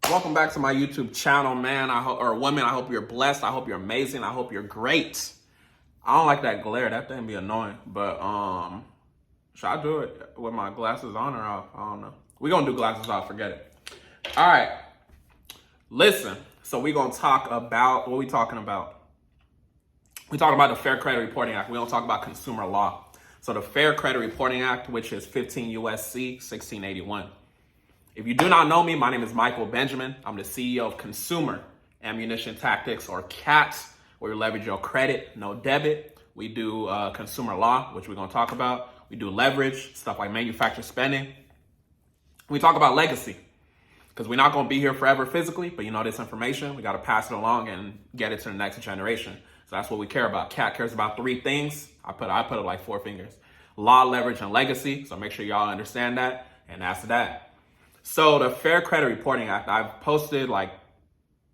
Welcome back to my YouTube channel, man. Or women, I hope you're blessed. I hope you're amazing. I hope you're great. I don't like that glare. That thing be annoying. But should I do it with my glasses on or off? I don't know. We're gonna do glasses off, forget it. All right. Listen, so we're gonna talk about what we talking about. We talk about the Fair Credit Reporting Act. We don't talk about consumer law. So the Fair Credit Reporting Act, which is 15 USC 1681. If you do not know me, my name is Michael Benjamin. I'm the CEO of Consumer Ammunition Tactics, or CAT, where we leverage your credit, no debit. We do consumer law, which we're going to talk about. We do leverage, stuff like manufacturer spending. We talk about legacy, because we're not going to be here forever physically, but you know this information. We got to pass it along and get it to the next generation. So that's what we care about. CAT cares about three things. I put it like 4 fingers. Law, leverage, and legacy. So make sure y'all understand that. And that's that. So the Fair Credit Reporting Act, I've posted like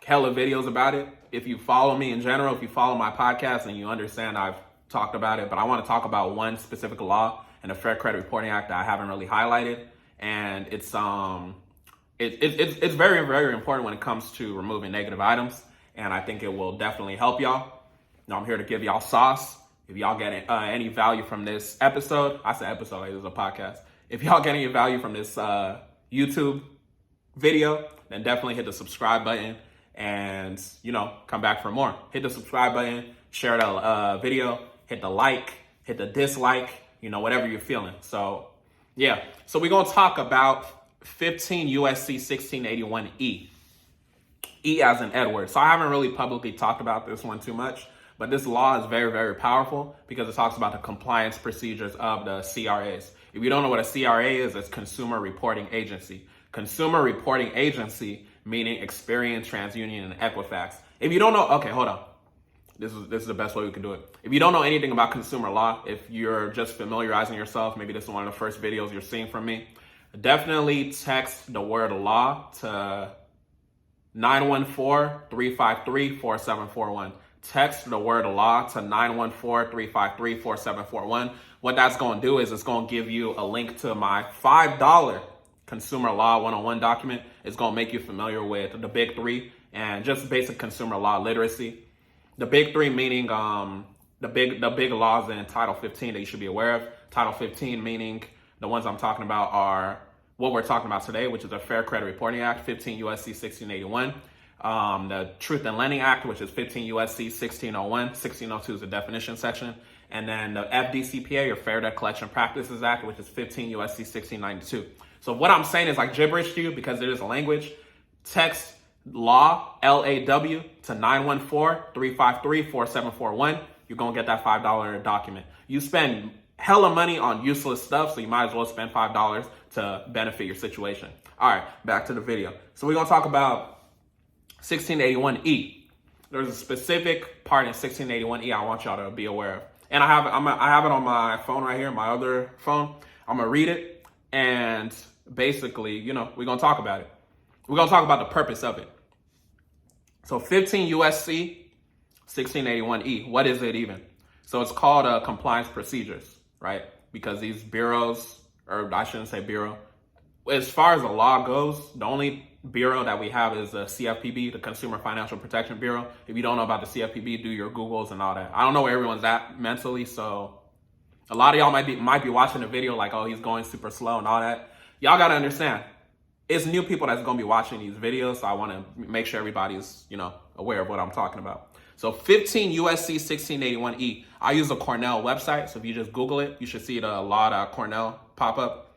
hella videos about it. If you follow me in general, if you follow my podcast, and you understand I've talked about it, but I want to talk about one specific law in the Fair Credit Reporting Act that I haven't really highlighted. And it's very, very important when it comes to removing negative items. And I think it will definitely help y'all. Now I'm here to give y'all sauce. If y'all get any value from this episode, I say episode, like this is a podcast. If y'all get any value from this YouTube video, then definitely hit the subscribe button and, come back for more. Hit the subscribe button, share the video, hit the like, hit the dislike, whatever you're feeling. So, yeah. So we're going to talk about 15 USC 1681E. E as in Edward. So I haven't really publicly talked about this one too much, but this law is very, very powerful because it talks about the compliance procedures of the CRAs. If you don't know what a CRA is, it's Consumer Reporting Agency. Consumer Reporting Agency, meaning Experian, TransUnion, and Equifax. If you don't know, okay, hold on. This is the best way we can do it. If you don't know anything about consumer law, if you're just familiarizing yourself, maybe this is one of the first videos you're seeing from me, definitely text the word law to 914-353-4741. Text the word law to 914-353-4741. What that's going to do is it's going to give you a link to my $5 consumer law 101 document. It's going to make you familiar with the big three and just basic consumer law literacy. The big three meaning the big laws in Title 15 that you should be aware of. Title 15 meaning the ones I'm talking about are what we're talking about today, which is the Fair Credit Reporting Act, 15 USC 1681. The Truth in Lending Act, which is 15 USC 1601. 1602 is the definition section. And then the FDCPA, or Fair Debt Collection Practices Act, which is 15 USC 1692. So what I'm saying is like gibberish to you because it is a language. Text law, LAW, to 914-353-4741. You're going to get that $5 document. You spend hella money on useless stuff, so you might as well spend $5 to benefit your situation. All right, back to the video. So we're going to talk about 1681E. There's a specific part in 1681E I want y'all to be aware of. And I have it on my phone right here, my other phone. I'm going to read it. And basically, we're going to talk about it. We're going to talk about the purpose of it. So 15 USC 1681E, what is it even? So it's called compliance procedures, right? Because these bureaus, or I shouldn't say bureau, as far as the law goes, the only bureau that we have is the CFPB, the Consumer Financial Protection Bureau. If you don't know about the CFPB, do your Googles and all that. I don't know where everyone's at mentally, so a lot of y'all might be watching the video like, oh, he's going super slow and all that. Y'all got to understand, it's new people that's going to be watching these videos, so I want to make sure everybody's, aware of what I'm talking about. So 15 USC 1681E. I use the Cornell website, so if you just Google it, you should see the law.cornell pop up.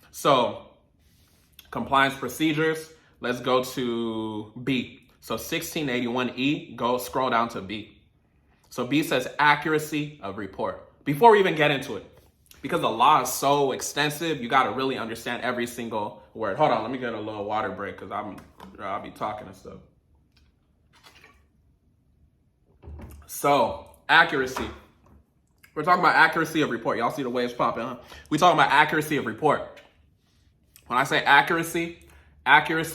So compliance procedures. Let's go to B. So 1681E, scroll down to B. So B says accuracy of report. Before we even get into it, because the law is so extensive, you got to really understand every single word. Hold on, let me get a little water break because I'll be talking and stuff. So accuracy. We're talking about accuracy of report. Y'all see the waves popping, huh? We're talking about accuracy of report. When I say accuracy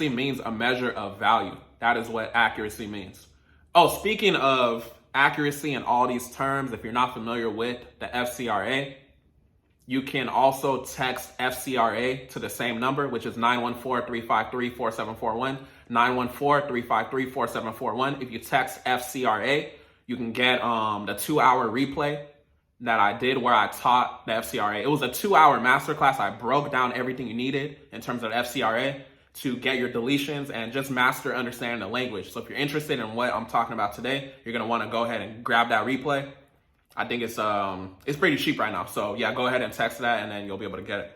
means a measure of value. That is what accuracy means. Oh, speaking of accuracy and all these terms, if you're not familiar with the FCRA, You can also text FCRA to the same number, which is 914-353-4741, 914-353-4741. If you text FCRA, you can get the 2-hour replay that I did where I taught the FCRA. It was a 2-hour masterclass. I broke down everything you needed in terms of FCRA to get your deletions and just master understanding the language. So if you're interested in what I'm talking about today, you're gonna wanna go ahead and grab that replay. I think it's pretty cheap right now. So yeah, go ahead and text that and then you'll be able to get it.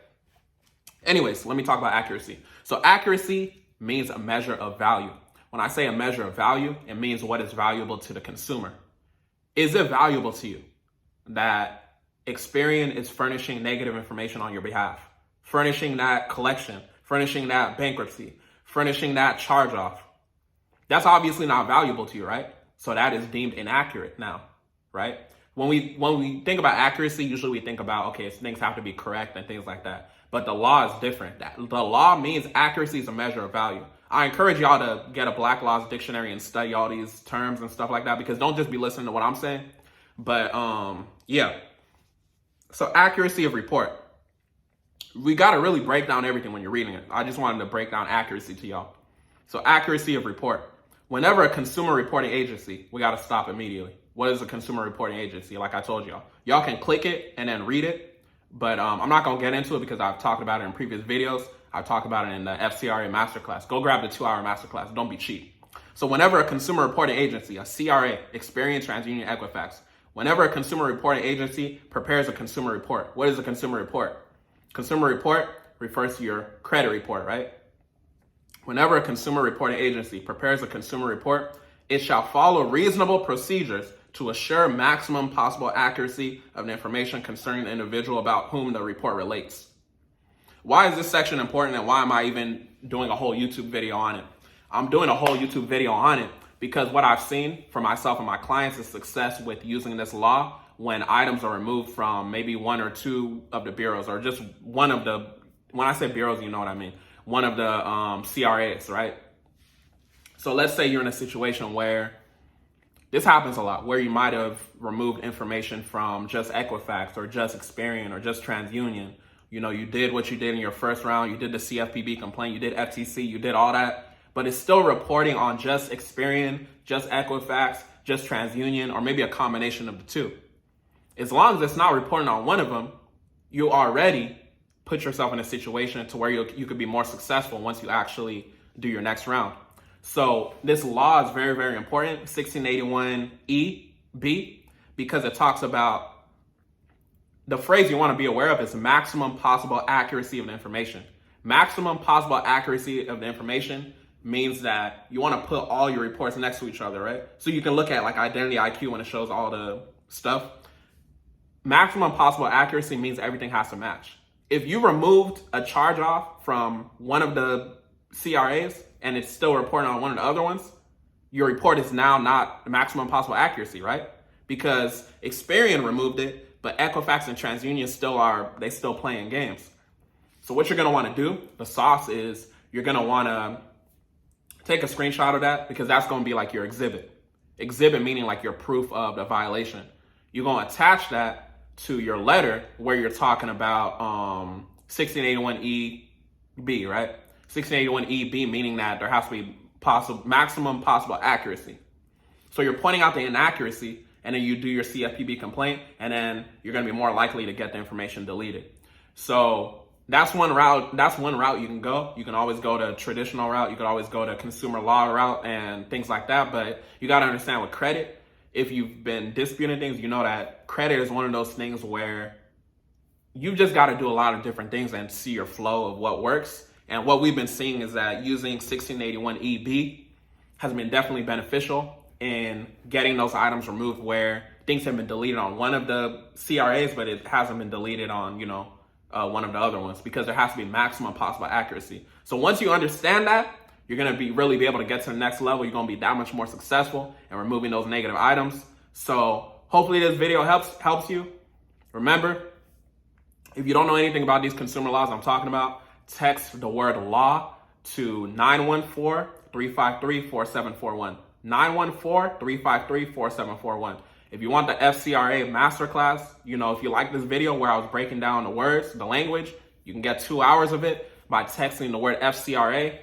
Anyways, let me talk about accuracy. So accuracy means a measure of value. When I say a measure of value, it means what is valuable to the consumer. Is it valuable to you that Experian is furnishing negative information on your behalf, furnishing that collection, furnishing that bankruptcy, furnishing that charge off? That's obviously not valuable to you, right? So that is deemed inaccurate now, right? When we think about accuracy, usually we think about, okay, things have to be correct and things like that. But the law is different. The law means accuracy is a measure of value. I encourage y'all to get a Black Laws dictionary and study all these terms and stuff like that, because don't just be listening to what I'm saying. But yeah. So accuracy of report. We got to really break down everything when you're reading it. I just wanted to break down accuracy to y'all. So accuracy of report. Whenever a consumer reporting agency, we got to stop immediately. What is a consumer reporting agency? Like I told y'all, y'all can click it and then read it. But I'm not going to get into it because I've talked about it in previous videos. I've talked about it in the FCRA masterclass. Go grab the 2-hour masterclass. Don't be cheap. So whenever a consumer reporting agency, a CRA, Experian, TransUnion, Equifax, whenever a consumer reporting agency prepares a consumer report, what is a consumer report? Consumer report refers to your credit report, right? Whenever a consumer reporting agency prepares a consumer report, it shall follow reasonable procedures to assure maximum possible accuracy of the information concerning the individual about whom the report relates. Why is this section important, and why am I even doing a whole YouTube video on it? I'm doing a whole YouTube video on it because what I've seen for myself and my clients is success with using this law when items are removed from maybe one or two of the bureaus, or just one of the, when I say bureaus, you know what I mean, one of the CRAs, right? So let's say you're in a situation where this happens a lot, where you might have removed information from just Equifax or just Experian or just TransUnion. You know, you did what you did in your first round. You did the CFPB complaint. You did FTC. You did all that. But it's still reporting on just Experian, just Equifax, just TransUnion, or maybe a combination of the two. As long as it's not reporting on one of them, you already put yourself in a situation to where you could be more successful once you actually do your next round. So this law is very, very important, 1681E-B, because it talks about, the phrase you want to be aware of is maximum possible accuracy of the information. Maximum possible accuracy of the information means that you want to put all your reports next to each other, right? So you can look at like Identity IQ when it shows all the stuff. Maximum possible accuracy means everything has to match. If you removed a charge off from one of the CRAs and it's still reporting on one of the other ones, your report is now not maximum possible accuracy, right? Because Experian removed it, but Equifax and TransUnion still playing games. So what you're gonna wanna do, the sauce is, you're gonna wanna take a screenshot of that, because that's gonna be like your exhibit. Exhibit meaning like your proof of the violation. You're gonna attach that to your letter where you're talking about 1681E-B, right? 1681E-B meaning that there has to be maximum possible accuracy. So you're pointing out the inaccuracy, and then you do your CFPB complaint, and then you're going to be more likely to get the information deleted. So that's one route. That's one route you can go. You can always go to traditional route. You could always go to consumer law route and things like that. But you got to understand with credit, if you've been disputing things, you know that credit is one of those things where you just got to do a lot of different things and see your flow of what works. And what we've been seeing is that using 1681E-B has been definitely beneficial in getting those items removed where things have been deleted on one of the CRAs, but it hasn't been deleted on, one of the other ones, because there has to be maximum possible accuracy. So once you understand that, you're going to really be able to get to the next level. You're going to be that much more successful in removing those negative items. So hopefully this video helps you. Remember, if you don't know anything about these consumer laws I'm talking about, text the word law to 914-353-4741. 914-353-4741. If you want the FCRA masterclass, you know, if you like this video where I was breaking down the words, the language, you can get 2 hours of it by texting the word FCRA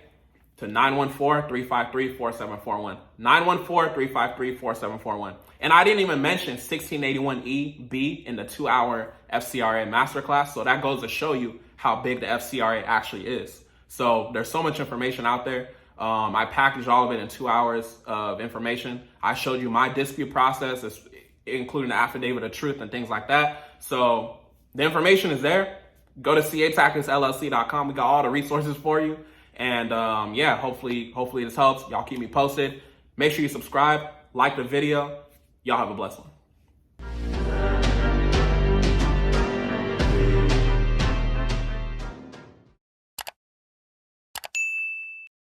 to 914-353-4741. 914-353-4741. And I didn't even mention 1681E-B in the 2-hour FCRA masterclass. So that goes to show you how big the FCRA actually is. So there's so much information out there. I packaged all of it in 2 hours of information. I showed you my dispute process, including the affidavit of truth and things like that. So the information is there. Go to catacticsllc.com. We got all the resources for you. And yeah, hopefully this helps. Y'all keep me posted. Make sure you subscribe, like the video. Y'all have a blessed one.